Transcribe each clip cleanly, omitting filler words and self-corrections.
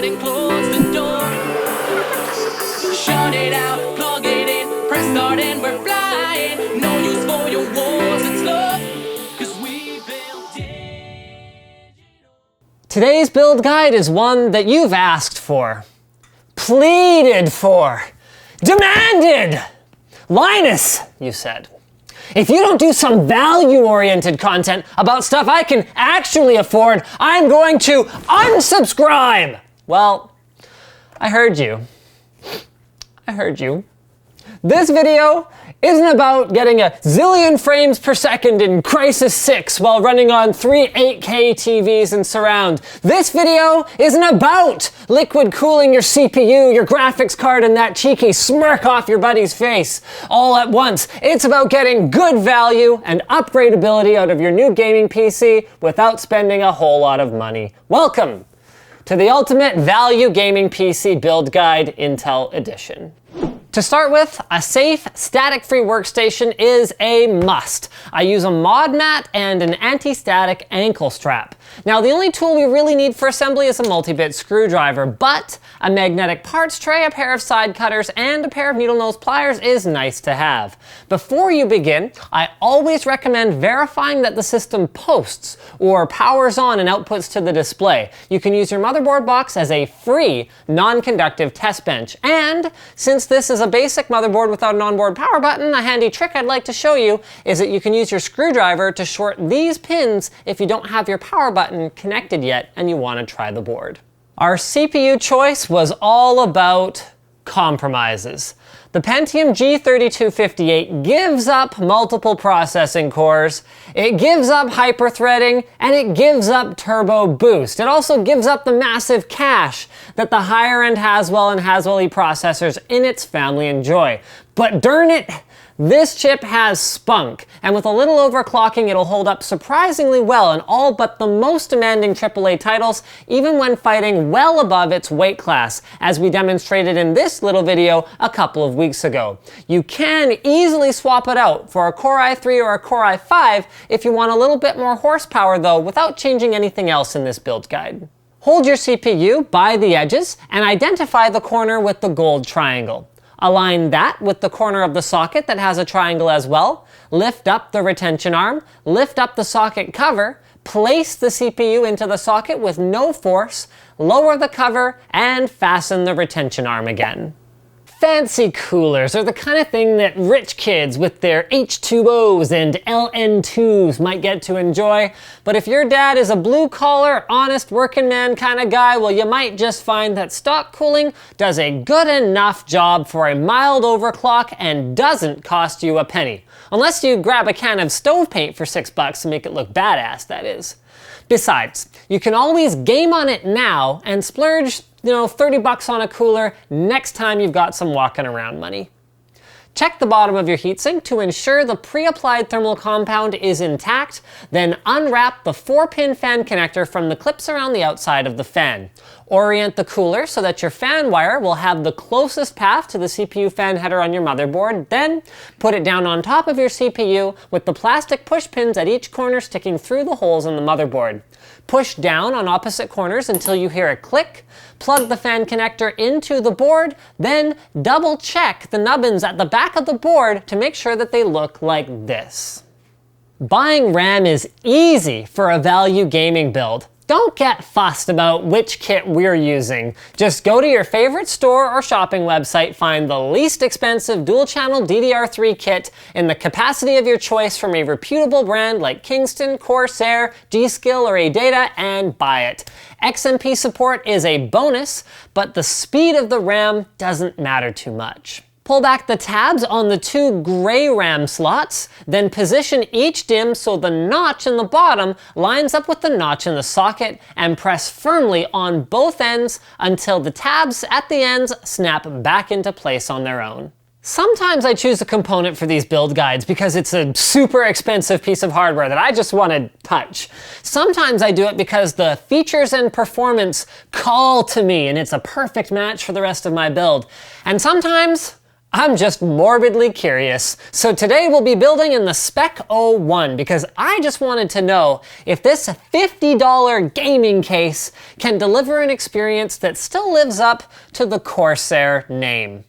and close the door. Shut it out, plug it in, press start and we're flying. No use for your wars and stuff, 'cause we built digital. Today's build guide is one that you've asked for, pleaded for, demanded. Linus, you said. If you don't do some value-oriented content about stuff I can actually afford, I'm going to unsubscribe. Well, I heard you. I heard you. This video isn't about getting a zillion frames per second in Crysis 6 while running on 3 8K TVs and surround. This video isn't about liquid cooling your CPU, your graphics card, and that cheeky smirk off your buddy's face all at once. It's about getting good value and upgradability out of your new gaming PC without spending a whole lot of money. Welcome to the Ultimate Value Gaming PC Build Guide Intel Edition. To start with, a safe, static-free workstation is a must. I use a mod mat and an anti-static ankle strap. Now, the only tool we really need for assembly is a multi-bit screwdriver, but a magnetic parts tray, a pair of side cutters, and a pair of needle nose pliers is nice to have. Before you begin, I always recommend verifying that the system posts or powers on and outputs to the display. You can use your motherboard box as a free, non-conductive test bench. And since this is a basic motherboard without an onboard power button, a handy trick I'd like to show you is that you can use your screwdriver to short these pins if you don't have your power button connected yet and you want to try the board. Our CPU choice was all about compromises. The Pentium G3258 gives up multiple processing cores, it gives up hyperthreading, and it gives up turbo boost. It also gives up the massive cache that the higher end Haswell and Haswell E processors in its family enjoy. But darn it, this chip has spunk, and with a little overclocking, it'll hold up surprisingly well in all but the most demanding AAA titles, even when fighting well above its weight class, as we demonstrated in this little video a couple of weeks ago. You can easily swap it out for a Core i3 or a Core i5 if you want a little bit more horsepower though, without changing anything else in this build guide. Hold your CPU by the edges and identify the corner with the gold triangle. Align that with the corner of the socket that has a triangle as well. Lift up the retention arm, lift up the socket cover, place the CPU into the socket with no force, lower the cover, and fasten the retention arm again. Fancy coolers are the kind of thing that rich kids with their H2Os and LN2s might get to enjoy, but if your dad is a blue-collar, honest working man kind of guy, well, you might just find that stock cooling does a good enough job for a mild overclock and doesn't cost you a penny. Unless you grab a can of stove paint for $6 to make it look badass, that is. Besides, you can always game on it now and splurge, $30 on a cooler next time you've got some walking around money. Check the bottom of your heatsink to ensure the pre-applied thermal compound is intact, then unwrap the 4-pin fan connector from the clips around the outside of the fan. Orient the cooler so that your fan wire will have the closest path to the CPU fan header on your motherboard, then put it down on top of your CPU with the plastic push pins at each corner sticking through the holes in the motherboard. Push down on opposite corners until you hear a click, plug the fan connector into the board, then double check the nubbins at the back of the board to make sure that they look like this. Buying RAM is easy for a value gaming build. Don't get fussed about which kit we're using. Just go to your favorite store or shopping website, find the least expensive dual-channel DDR3 kit in the capacity of your choice from a reputable brand like Kingston, Corsair, G-Skill, or ADATA, and buy it. XMP support is a bonus, but the speed of the RAM doesn't matter too much. Pull back the tabs on the 2 gray RAM slots, then position each DIMM so the notch in the bottom lines up with the notch in the socket, and press firmly on both ends until the tabs at the ends snap back into place on their own. Sometimes I choose a component for these build guides because it's a super expensive piece of hardware that I just want to touch. Sometimes I do it because the features and performance call to me and it's a perfect match for the rest of my build. And sometimes I'm just morbidly curious. So today we'll be building in the Spec 01 because I just wanted to know if this $50 gaming case can deliver an experience that still lives up to the Corsair name.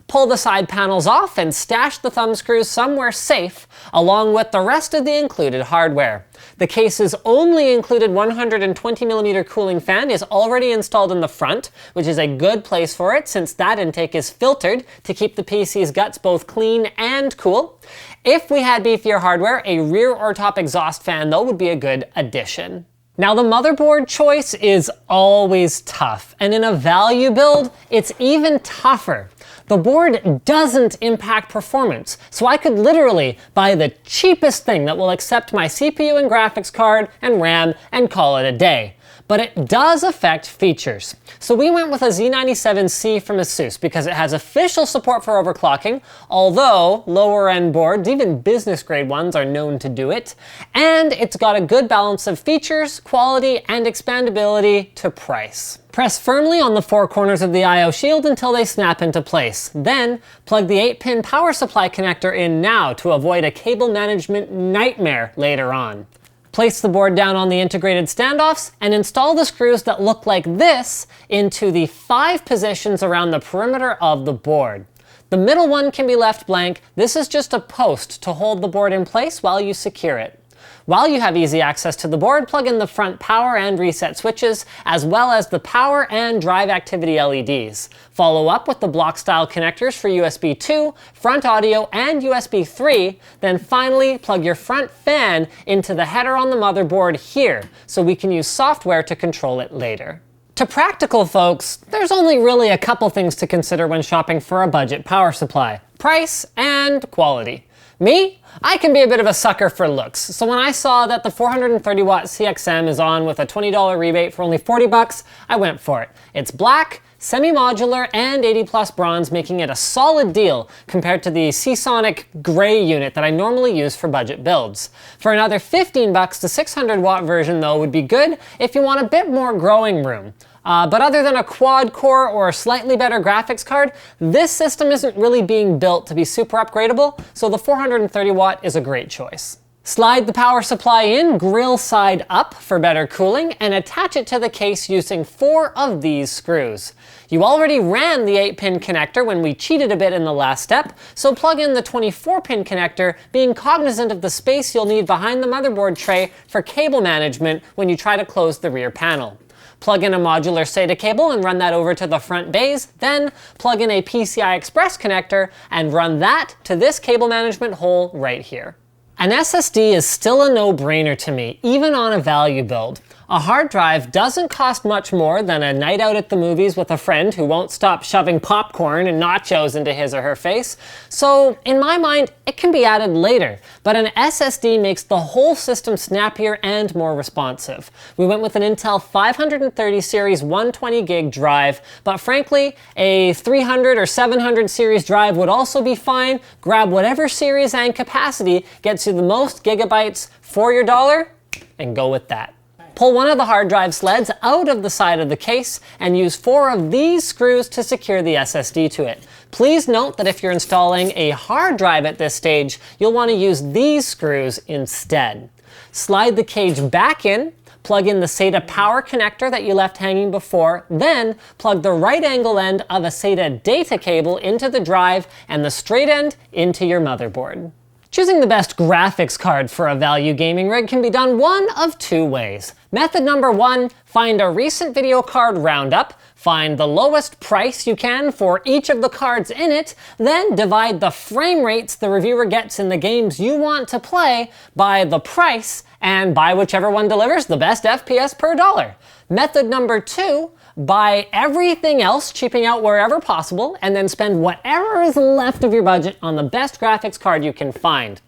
Pull the side panels off and stash the thumb screws somewhere safe along with the rest of the included hardware. The case's only included 120mm cooling fan is already installed in the front, which is a good place for it since that intake is filtered to keep the PC's guts both clean and cool. If we had beefier hardware, a rear or top exhaust fan though would be a good addition. Now the motherboard choice is always tough, and in a value build, it's even tougher. The board doesn't impact performance, so I could literally buy the cheapest thing that will accept my CPU and graphics card and RAM and call it a day. But it does affect features. So we went with a Z97C from Asus because it has official support for overclocking, although lower end boards, even business grade ones, are known to do it. And it's got a good balance of features, quality, and expandability to price. Press firmly on the four corners of the I/O shield until they snap into place. Then plug the 8-pin power supply connector in now to avoid a cable management nightmare later on. Place the board down on the integrated standoffs and install the screws that look like this into the 5 positions around the perimeter of the board. The middle one can be left blank. This is just a post to hold the board in place while you secure it. While you have easy access to the board, plug in the front power and reset switches, as well as the power and drive activity LEDs. Follow up with the block-style connectors for USB 2, front audio, and USB 3, then finally plug your front fan into the header on the motherboard here, so we can use software to control it later. To practical folks, there's only really a couple things to consider when shopping for a budget power supply: price and quality. Me? I can be a bit of a sucker for looks, so when I saw that the 430-watt CXM is on with a $20 rebate for only 40 bucks, I went for it. It's black, semi-modular, and 80+ bronze, making it a solid deal compared to the Seasonic gray unit that I normally use for budget builds. For another 15 bucks, the 600-watt version though would be good if you want a bit more growing room. But other than a quad-core or a slightly better graphics card, this system isn't really being built to be super upgradable, so the 430-watt is a great choice. Slide the power supply in grill side up for better cooling and attach it to the case using 4 of these screws. You already ran the 8-pin connector when we cheated a bit in the last step, so plug in the 24-pin connector, being cognizant of the space you'll need behind the motherboard tray for cable management when you try to close the rear panel. Plug in a modular SATA cable and run that over to the front bays, then plug in a PCI Express connector and run that to this cable management hole right here. An SSD is still a no-brainer to me, even on a value build. A hard drive doesn't cost much more than a night out at the movies with a friend who won't stop shoving popcorn and nachos into his or her face, so in my mind, it can be added later. But an SSD makes the whole system snappier and more responsive. We went with an Intel 530 series 120 gig drive, but frankly, a 300 or 700 series drive would also be fine. Grab whatever series and capacity gets you the most gigabytes for your dollar, and go with that. Pull one of the hard drive sleds out of the side of the case and use 4 of these screws to secure the SSD to it. Please note that if you're installing a hard drive at this stage, you'll want to use these screws instead. Slide the cage back in, plug in the SATA power connector that you left hanging before, then plug the right angle end of a SATA data cable into the drive and the straight end into your motherboard. Choosing the best graphics card for a value gaming rig can be done one of 2 ways. Method number 1, find a recent video card roundup, find the lowest price you can for each of the cards in it, then divide the frame rates the reviewer gets in the games you want to play by the price, and buy whichever one delivers the best FPS per dollar. Method number 2, buy everything else, cheaping out wherever possible, and then spend whatever is left of your budget on the best graphics card you can find.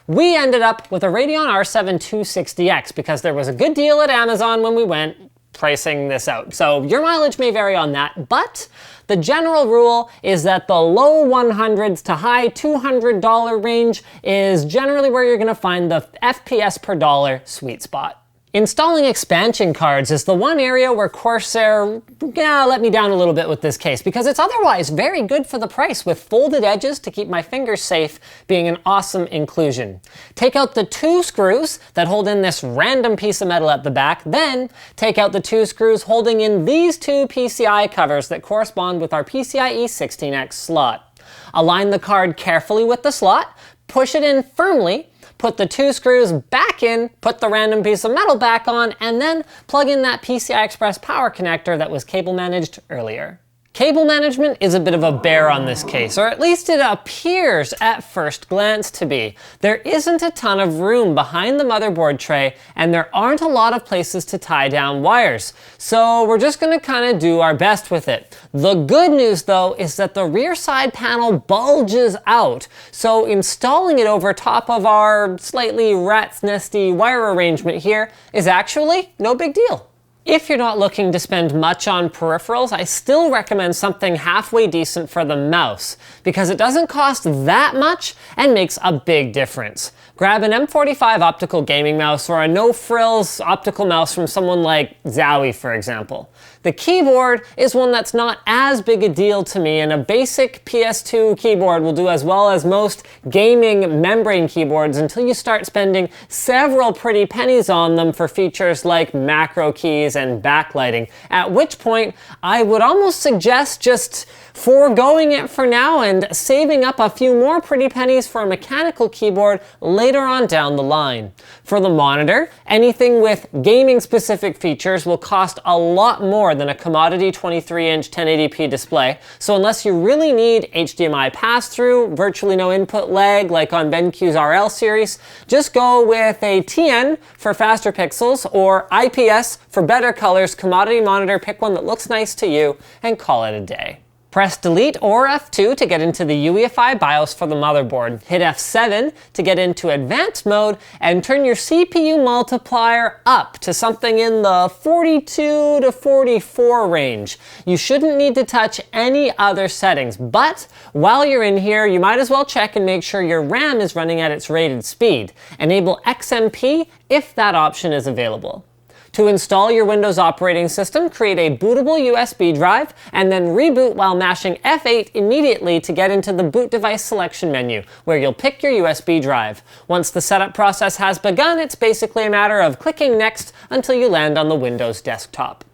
We ended up with a Radeon R7 260X because there was a good deal at Amazon when we went pricing this out. So your mileage may vary on that, but the general rule is that the low 100s to high $200 range is generally where you're going to find the FPS per dollar sweet spot. Installing expansion cards is the one area where Corsair let me down a little bit with this case, because it's otherwise very good for the price, with folded edges to keep my fingers safe being an awesome inclusion. Take out the 2 screws that hold in this random piece of metal at the back, then take out the 2 screws holding in these 2 PCI covers that correspond with our PCIe 16X slot. Align the card carefully with the slot, push it in firmly, put the 2 screws back in, put the random piece of metal back on, and then plug in that PCI Express power connector that was cable managed earlier. Cable management is a bit of a bear on this case, or at least it appears at first glance to be. There isn't a ton of room behind the motherboard tray, and there aren't a lot of places to tie down wires. So we're just gonna kinda do our best with it. The good news though is that the rear side panel bulges out, so installing it over top of our slightly rat's nesty wire arrangement here is actually no big deal. If you're not looking to spend much on peripherals, I still recommend something halfway decent for the mouse, because it doesn't cost that much and makes a big difference. Grab an M45 optical gaming mouse or a no-frills optical mouse from someone like Zowie, for example. The keyboard is one that's not as big a deal to me, and a basic PS2 keyboard will do as well as most gaming membrane keyboards until you start spending several pretty pennies on them for features like macro keys and backlighting, at which point I would almost suggest just foregoing it for now and saving up a few more pretty pennies for a mechanical keyboard later on down the line. For the monitor, anything with gaming specific features will cost a lot more than a commodity 23-inch 1080p display, so unless you really need HDMI pass-through, virtually no input lag like on BenQ's RL series, just go with a TN for faster pixels or IPS for better colors commodity monitor. Pick one that looks nice to you and call it a day. Press Delete or F2 to get into the UEFI BIOS for the motherboard. Hit F7 to get into advanced mode and turn your CPU multiplier up to something in the 42 to 44 range. You shouldn't need to touch any other settings, but while you're in here, you might as well check and make sure your RAM is running at its rated speed. Enable XMP if that option is available. To install your Windows operating system, create a bootable USB drive and then reboot while mashing F8 immediately to get into the boot device selection menu, where you'll pick your USB drive. Once the setup process has begun, it's basically a matter of clicking next until you land on the Windows desktop.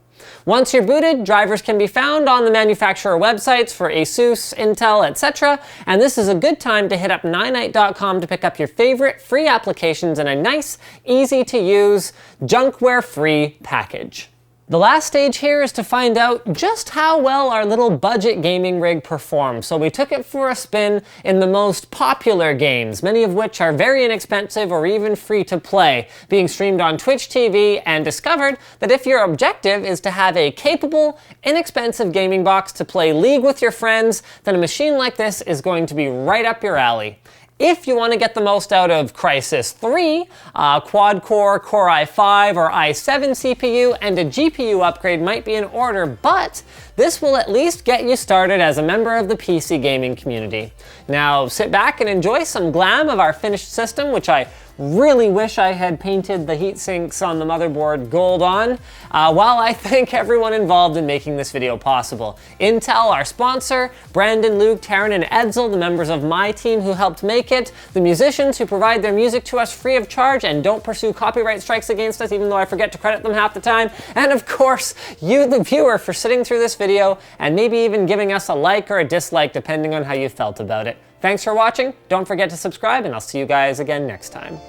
Once you're booted, drivers can be found on the manufacturer websites for Asus, Intel, etc. And this is a good time to hit up ninite.com to pick up your favorite free applications in a nice, easy to use, junkware-free package. The last stage here is to find out just how well our little budget gaming rig performs, so we took it for a spin in the most popular games, many of which are very inexpensive or even free to play, being streamed on Twitch TV, and discovered that if your objective is to have a capable, inexpensive gaming box to play League with your friends, then a machine like this is going to be right up your alley. If you want to get the most out of Crysis 3, quad-core, Core i5 or i7 CPU, and a GPU upgrade might be in order, but this will at least get you started as a member of the PC gaming community. Now sit back and enjoy some glam of our finished system, which I really wish I had painted the heat sinks on the motherboard gold on, while I thank everyone involved in making this video possible. Intel, our sponsor, Brandon, Luke, Taryn, and Edzel, the members of my team who helped make it, the musicians who provide their music to us free of charge and don't pursue copyright strikes against us, even though I forget to credit them half the time, and of course, you, the viewer, for sitting through this video and maybe even giving us a like or a dislike depending on how you felt about it. Thanks for watching, don't forget to subscribe, and I'll see you guys again next time.